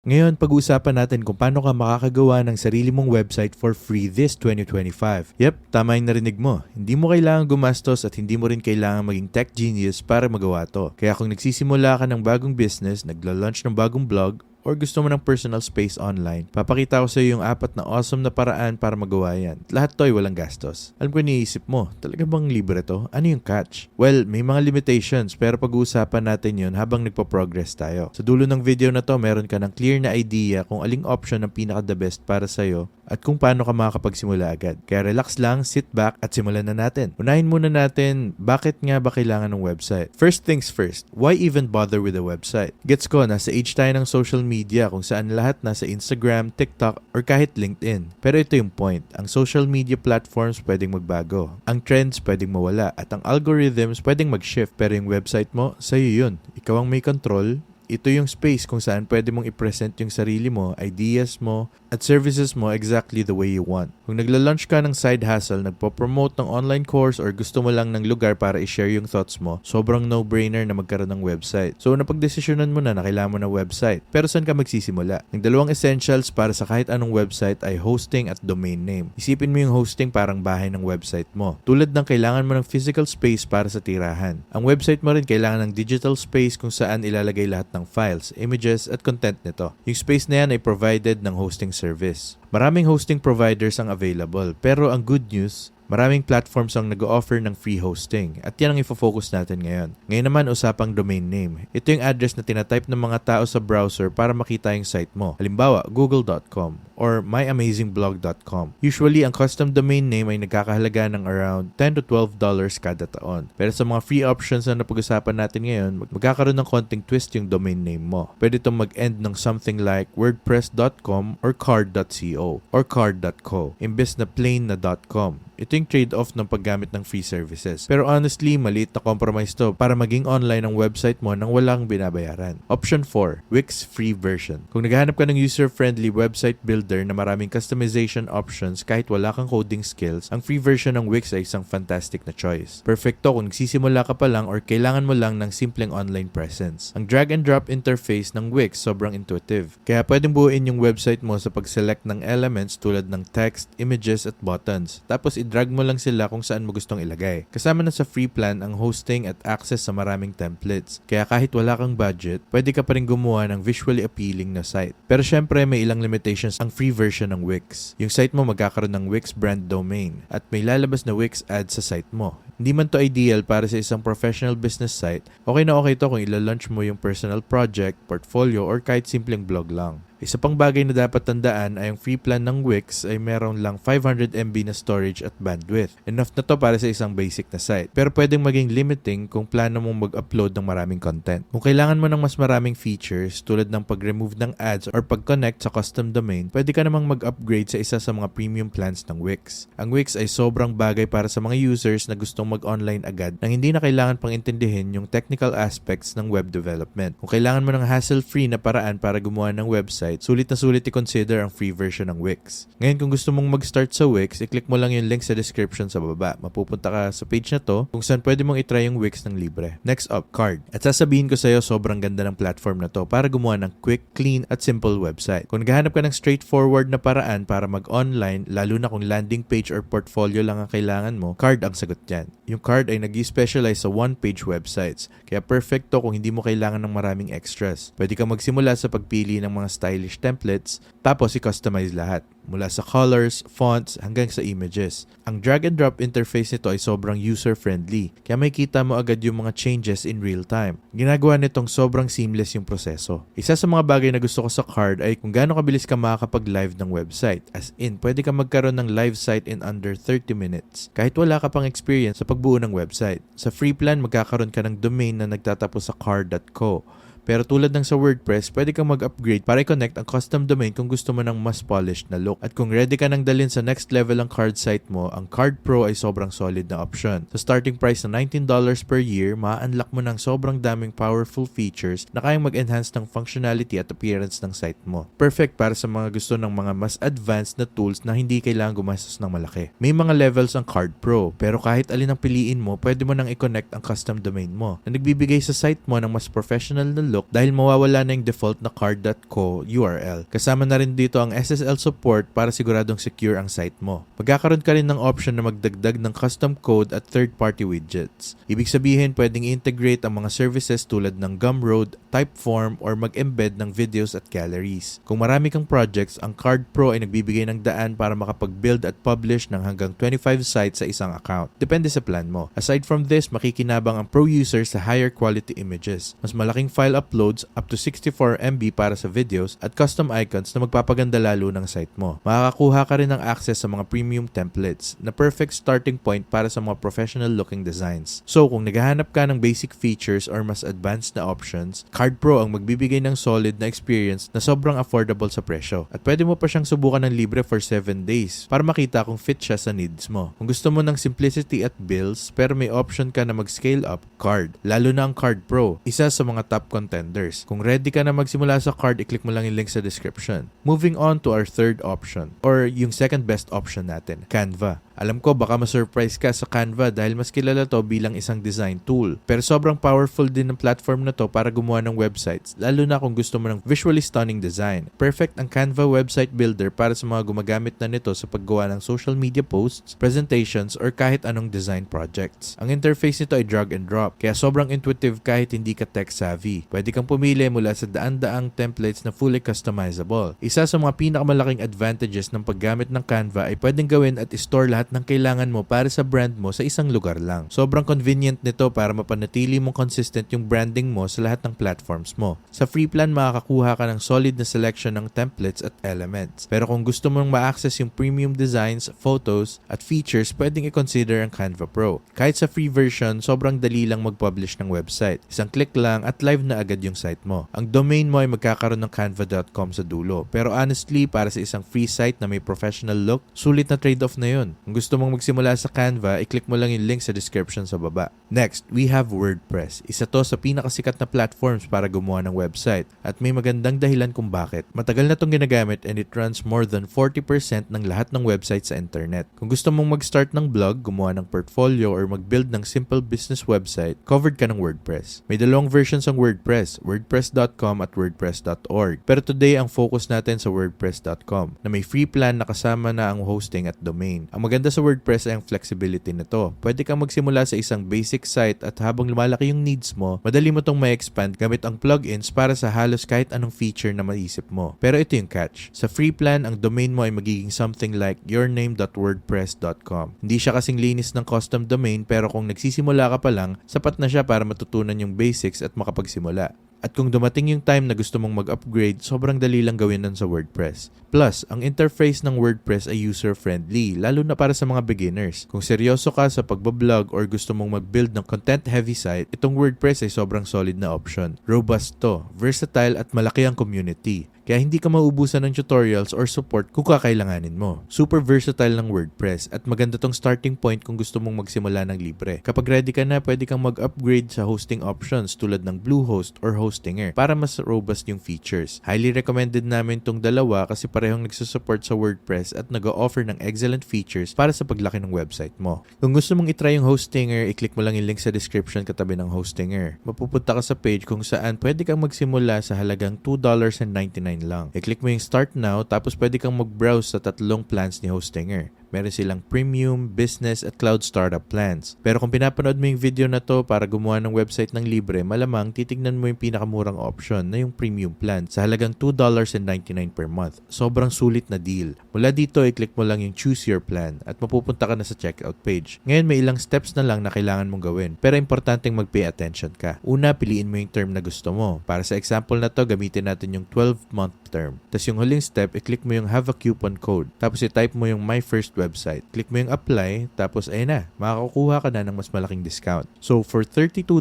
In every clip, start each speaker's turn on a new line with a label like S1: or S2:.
S1: Ngayon, pag-uusapan natin kung paano ka makakagawa ng sarili mong website for free this 2025. Yep, tama yung narinig mo. Hindi mo kailangan gumastos at hindi mo rin kailangan maging tech genius para magawa to. Kaya kung nagsisimula ka ng bagong business, nagla-launch ng bagong blog, or gusto mo ng personal space online, papakita ko sa iyo yung 4 na awesome na paraan para magawa yan. Lahat to ay walang gastos. Alam ko iniisip mo, talaga bang libre to? Ano yung catch? Well, may mga limitations pero pag-uusapan natin yun habang nagpo-progress tayo. Sa dulo ng video na to, meron ka ng clear na idea kung aling option ang pinaka-the best para sa'yo at kung paano ka makakapagsimula agad. Kaya relax lang, sit back at simulan na natin. Unahin muna natin, bakit nga ba kailangan ng website? First things first, why even bother with a website? Gets ko, nasa age tayo ng social media kung saan lahat nasa Instagram, TikTok, or kahit LinkedIn. Pero ito yung point, ang social media platforms pwedeng magbago. Ang trends pwedeng mawala at ang algorithms pwedeng mag-shift pero yung website mo, sa'yo yun. Ikaw ang may control. Ito yung space kung saan pwede mong i-present yung sarili mo, ideas mo, at services mo exactly the way you want. Kung nagla-launch ka ng side hustle, nagpo-promote ng online course, or gusto mo lang ng lugar para i-share yung thoughts mo, sobrang no-brainer na magkaroon ng website. So, napagdesisyonan mo na kailangan mo ng website. Pero saan ka magsisimula? Ang dalawang essentials para sa kahit anong website ay hosting at domain name. Isipin mo yung hosting parang bahay ng website mo. Tulad ng kailangan mo ng physical space para sa tirahan. Ang website mo rin kailangan ng digital space kung saan ilalagay lahat ng files, images, at content nito. Yung space na yan ay provided ng hosting service. Maraming hosting providers ang available, pero ang good news, maraming platforms ang nag-o-offer ng free hosting at yan ang ifo-focus natin ngayon. Ngayon naman, usapang domain name. Ito yung address na tinatype ng mga tao sa browser para makita yung site mo. Halimbawa, google.com or myamazingblog.com. Usually, ang custom domain name ay nagkakahalaga ng around $10 to $12 kada taon. Pero sa mga free options na napag-usapan natin ngayon, magkakaroon ng konting twist yung domain name mo. Pwede itong mag-end ng something like wordpress.com or card.co or card.co imbes na plain na .com. Ito yung trade-off ng paggamit ng free services. Pero honestly, maliit na compromise to para maging online ang website mo nang walang binabayaran. Option 4, Wix free version. Kung naghahanap ka ng user-friendly website builder na maraming customization options kahit wala kang coding skills, ang free version ng Wix ay isang fantastic na choice. Perfecto kung nagsisimula ka pa lang or kailangan mo lang ng simpleng online presence. Ang drag and drop interface ng Wix sobrang intuitive. Kaya pwedeng buuin yung website mo sa pag-select ng elements tulad ng text, images, at buttons. Tapos drag mo lang sila kung saan mo gustong ilagay. Kasama na sa free plan ang hosting at access sa maraming templates. Kaya kahit wala kang budget, pwede ka pa rin gumawa ng visually appealing na site. Pero syempre may ilang limitations ang free version ng Wix. Yung site mo magkakaroon ng Wix brand domain at may lalabas na Wix ads sa site mo. Hindi man to ideal para sa isang professional business site, okay na okay to kung ila-launch mo yung personal project, portfolio, or kahit simpleng blog lang. Isa pang bagay na dapat tandaan ay ang free plan ng Wix ay meron lang 500 MB na storage at bandwidth. Enough na to para sa isang basic na site. Pero pwedeng maging limiting kung plano mong mag-upload ng maraming content. Kung kailangan mo ng mas maraming features tulad ng pag-remove ng ads or pag-connect sa custom domain, pwede ka namang mag-upgrade sa isa sa mga premium plans ng Wix. Ang Wix ay sobrang bagay para sa mga users na gustong mag-online agad nang hindi na kailangan pang intindihin yung technical aspects ng web development. Kung kailangan mo ng hassle-free na paraan para gumawa ng website, sulit na sulit i-consider ang free version ng Wix. Ngayon kung gusto mong mag-start sa Wix, i-click mo lang yung link sa description sa baba. Mapupunta ka sa page na to kung saan pwede mong i-try yung Wix ng libre. Next up, Card. At sasabihin ko sa iyo sobrang ganda ng platform na to para gumawa ng quick, clean at simple website. Kung naghahanap ka ng straightforward na paraan para mag-online, lalo na kung landing page or portfolio lang ang kailangan mo, Card ang sagot dyan. Yung Card ay nag-specialize sa one-page websites, kaya perfecto kung hindi mo kailangan ng maraming extras. Pwede kang magsimula sa pagpili ng mga stylish templates, tapos i-customize lahat, mula sa colors, fonts, hanggang sa images. Ang drag and drop interface nito ay sobrang user-friendly, kaya makikita mo agad yung mga changes in real time. Ginagawa nitong sobrang seamless yung proseso. Isa sa mga bagay na gusto ko sa Card ay kung gaano kabilis ka makakapag-live ng website. As in, pwede ka magkaroon ng live site in under 30 minutes, kahit wala ka pang experience sa pagbuo ng website. Sa free plan, magkakaroon ka ng domain na nagtatapos sa card.co. Pero tulad ng sa WordPress, pwede kang mag-upgrade para i-connect ang custom domain kung gusto mo ng mas polished na look. At kung ready ka nang dalhin sa next level ang Card site mo, ang Card Pro ay sobrang solid na option. Sa starting price na $19 per year, ma-unlock mo ng sobrang daming powerful features na kayang mag-enhance ng functionality at appearance ng site mo. Perfect para sa mga gusto ng mga mas advanced na tools na hindi kailangan gumastos ng malaki. May mga levels ang Card Pro, pero kahit alin ang piliin mo, pwede mo nang i-connect ang custom domain mo na nagbibigay sa site mo ng mas professional na look look dahil mawawala na yung default na card.co URL. Kasama na rin dito ang SSL support para siguradong secure ang site mo. Magkakaroon ka rin ng option na magdagdag ng custom code at third-party widgets. Ibig sabihin, pwedeng integrate ang mga services tulad ng Gumroad, Typeform, or mag-embed ng videos at galleries. Kung marami kang projects, ang Card Pro ay nagbibigay ng daan para makapag-build at publish ng hanggang 25 sites sa isang account. Depende sa plan mo. Aside from this, makikinabang ang pro user sa higher quality images, mas malaking file uploads up to 64 MB para sa videos at custom icons na magpapaganda lalo ng site mo. Makakakuha ka rin ng access sa mga premium templates na perfect starting point para sa mga professional looking designs. So kung naghahanap ka ng basic features or mas advanced na options, Card Pro ang magbibigay ng solid na experience na sobrang affordable sa presyo. At pwede mo pa siyang subukan ng libre for 7 days para makita kung fit siya sa needs mo. Kung gusto mo ng simplicity at bills pero may option ka na mag-scale up, Card. Lalo na ang Card Pro, isa sa mga top contenders. Kung ready ka na magsimula sa Card, i-click mo lang yung link sa description. Moving on to our third option, or yung second best option natin, Canva. Alam ko baka ma-surprise ka sa Canva dahil mas kilala to bilang isang design tool. Pero sobrang powerful din ng platform na to para gumawa ng websites, lalo na kung gusto mo ng visually stunning design. Perfect ang Canva website builder para sa mga gumagamit na nito sa paggawa ng social media posts, presentations, or kahit anong design projects. Ang interface nito ay drag and drop, kaya sobrang intuitive kahit hindi ka tech savvy. Pwede kang pumili mula sa daan-daang templates na fully customizable. Isa sa mga pinakamalaking advantages ng paggamit ng Canva ay pwedeng gawin at store lahat ng kailangan mo para sa brand mo sa isang lugar lang. Sobrang convenient nito para mapanatili mong consistent yung branding mo sa lahat ng platforms mo. Sa free plan, makakakuha ka ng solid na selection ng templates at elements. Pero kung gusto mong ma-access yung premium designs, photos, at features, pwedeng i-consider ang Canva Pro. Kahit sa free version, sobrang dali lang mag-publish ng website. Isang click lang at live na agad yung site mo. Ang domain mo ay magkakaroon ng canva.com sa dulo. Pero honestly, para sa isang free site na may professional look, sulit na trade-off na yun. Kung gusto mong magsimula sa Canva, i-click mo lang yung link sa description sa baba. Next, we have WordPress. Isa to sa pinakasikat na platforms para gumawa ng website at may magandang dahilan kung bakit. Matagal na itong ginagamit and it runs more than 40% ng lahat ng website sa internet. Kung gusto mong mag-start ng blog, gumawa ng portfolio, or mag-build ng simple business website, covered ka ng WordPress. May dalawang versions ang WordPress, wordpress.com at wordpress.org. Pero today, ang focus natin sa wordpress.com na may free plan na kasama na ang hosting at domain. Ang maganda sa WordPress ay ang flexibility nito. Pwede kang magsimula sa isang basic site at habang lumalaki yung needs mo, madali mo itong ma-expand gamit ang plugins para sa halos kahit anong feature na maisip mo. Pero ito yung catch. Sa free plan, ang domain mo ay magiging something like yourname.wordpress.com. Hindi siya kasing linis ng custom domain pero kung nagsisimula ka pa lang, sapat na siya para matutunan yung basics at makapagsimula. At kung dumating yung time na gusto mong mag-upgrade, sobrang dali lang gawin nun sa WordPress. Plus, ang interface ng WordPress ay user-friendly, lalo na para sa mga beginners. Kung seryoso ka sa pagbablog or gusto mong mag-build ng content-heavy site, itong WordPress ay sobrang solid na option. Robust to, versatile at malaki ang community. Kaya hindi ka mauubusan ng tutorials or support kung kakailanganin mo. Super versatile ng WordPress at maganda tong starting point kung gusto mong magsimula ng libre. Kapag ready ka na, pwede kang mag-upgrade sa hosting options tulad ng Bluehost or Hostinger para mas robust yung features. Highly recommended namin tong dalawa kasi parehong nagsusupport sa WordPress at nag-o-offer ng excellent features para sa paglaki ng website mo. Kung gusto mong itry yung Hostinger, i-click mo lang yung link sa description katabi ng Hostinger. Mapupunta ka sa page kung saan pwede kang magsimula sa halagang $2.99 lang. I-click mo yung Start Now tapos pwede kang mag-browse sa tatlong plans ni Hostinger. Meron silang premium, business, at cloud startup plans. Pero kung pinapanood mo yung video na to para gumawa ng website ng libre, malamang titignan mo yung pinakamurang option na yung premium plan sa halagang $2.99 per month. Sobrang sulit na deal. Mula dito, i-click mo lang yung Choose Your Plan at mapupunta ka na sa checkout page. Ngayon, may ilang steps na lang na kailangan mong gawin. Pero importanteng mag-pay attention ka. Una, piliin mo yung term na gusto mo. Para sa example na to, gamitin natin yung 12-month term. Tapos yung huling step, i-click mo yung Have a Coupon Code. Tapos i-type mo yung My First Website. Click mo yung Apply, tapos ayun na, makakakuha ka na ng mas malaking discount. So for $32.29,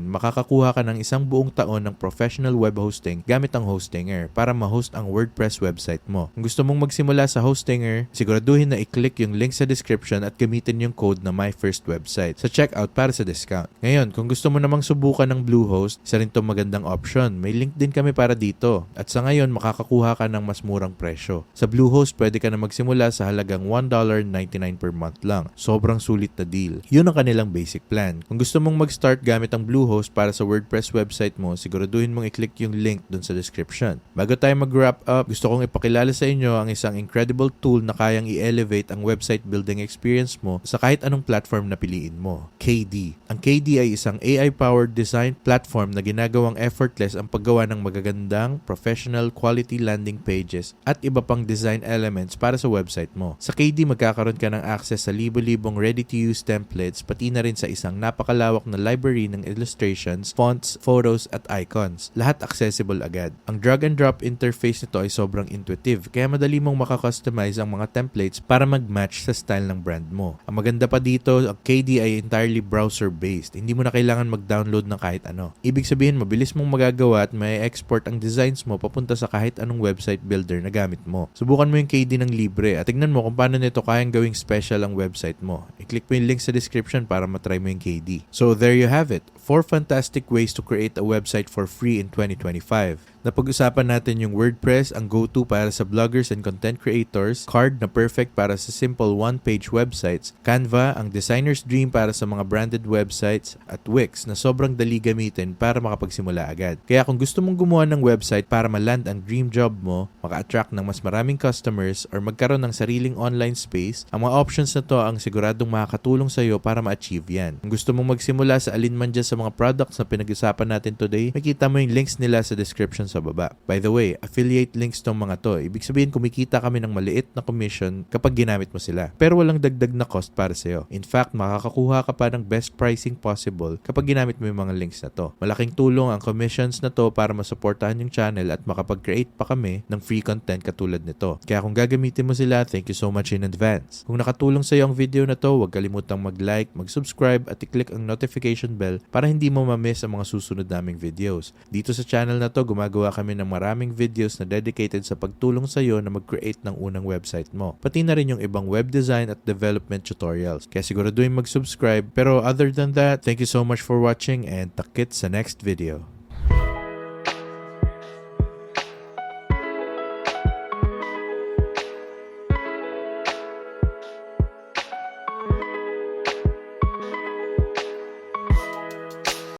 S1: makakakuha ka ng isang buong taon ng professional web hosting gamit ang Hostinger para ma-host ang WordPress website mo. Kung gusto mong magsimula sa Hostinger, siguraduhin na i-click yung link sa description at gamitin yung code na My First Website sa checkout para sa discount. Ngayon, kung gusto mo namang subukan ng Bluehost, isa rin itong magandang option. May link din kami para dito. At sa ngayon, makakakuha ka ng mas murang presyo. Sa Bluehost, pwede ka na magsimula sa halagang halagang $1.99 per month lang. Sobrang sulit na deal. Yun ang kanilang basic plan. Kung gusto mong mag-start gamit ang Bluehost para sa WordPress website mo, siguraduhin mong i-click yung link dun sa description. Bago tayo mag-wrap up, gusto kong ipakilala sa inyo ang isang incredible tool na kayang i-elevate ang website building experience mo sa kahit anong platform na piliin mo. KD. Ang KD ay isang AI-powered design platform na ginagawang effortless ang paggawa ng magagandang, professional quality landing pages at iba pang design elements para sa website mo. Sa KD, magkakaroon ka ng access sa libo-libong ready-to-use templates pati na rin sa isang napakalawak na library ng illustrations, fonts, photos at icons. Lahat accessible agad. Ang drag-and-drop interface nito ay sobrang intuitive kaya madali mong makakustomize ang mga templates para mag-match sa style ng brand mo. Ang maganda pa dito, ang KD ay entirely browser-based. Hindi mo na kailangan mag-download ng kahit ano. Ibig sabihin, mabilis mong magagawa at may export ang designs mo papunta sa kahit anong website builder na gamit mo. Subukan mo yung KD ng libre at tignan mo kung paano nito kayang gawing special ang website mo. I-click mo yung link sa description para matry mo yung KD. So there you have it. 4 fantastic ways to create a website for free in 2025. Napag-usapan natin yung WordPress, ang go-to para sa bloggers and content creators, Card na perfect para sa simple one-page websites, Canva, ang designer's dream para sa mga branded websites, at Wix na sobrang dali gamitin para makapagsimula agad. Kaya kung gusto mong gumawa ng website para ma-land ang dream job mo, maka-attract ng mas maraming customers, or magkaroon ng sariling online space, ang mga options na to ang siguradong makakatulong sa iyo para ma-achieve yan. Kung gusto mong magsimula sa alinman dyan sa mga products na pinag-usapan natin today, makita mo yung links nila sa description sa baba. By the way, affiliate links tong mga to. Ibig sabihin kumikita kami ng maliit na commission kapag ginamit mo sila. Pero walang dagdag na cost para sa'yo. In fact, makakakuha ka pa ng best pricing possible kapag ginamit mo yung mga links na to. Malaking tulong ang commissions na to para masuportahan yung channel at makapag-create pa kami ng free content katulad nito. Kaya kung gagamitin mo sila, thank you so much in advance. Kung nakatulong sa'yo ang video na to, huwag kalimutang mag-like, mag-subscribe at i-click ang notification bell para hindi mo ma-miss ang mga susunod naming videos. Dito sa channel na to, gumagawa kami ng maraming videos na dedicated sa pagtulong sa iyo na mag-create ng unang website mo. Pati na rin yung ibang web design at development tutorials. Kaya siguraduhin mag-subscribe. Pero other than that, thank you so much for watching and takit sa next video.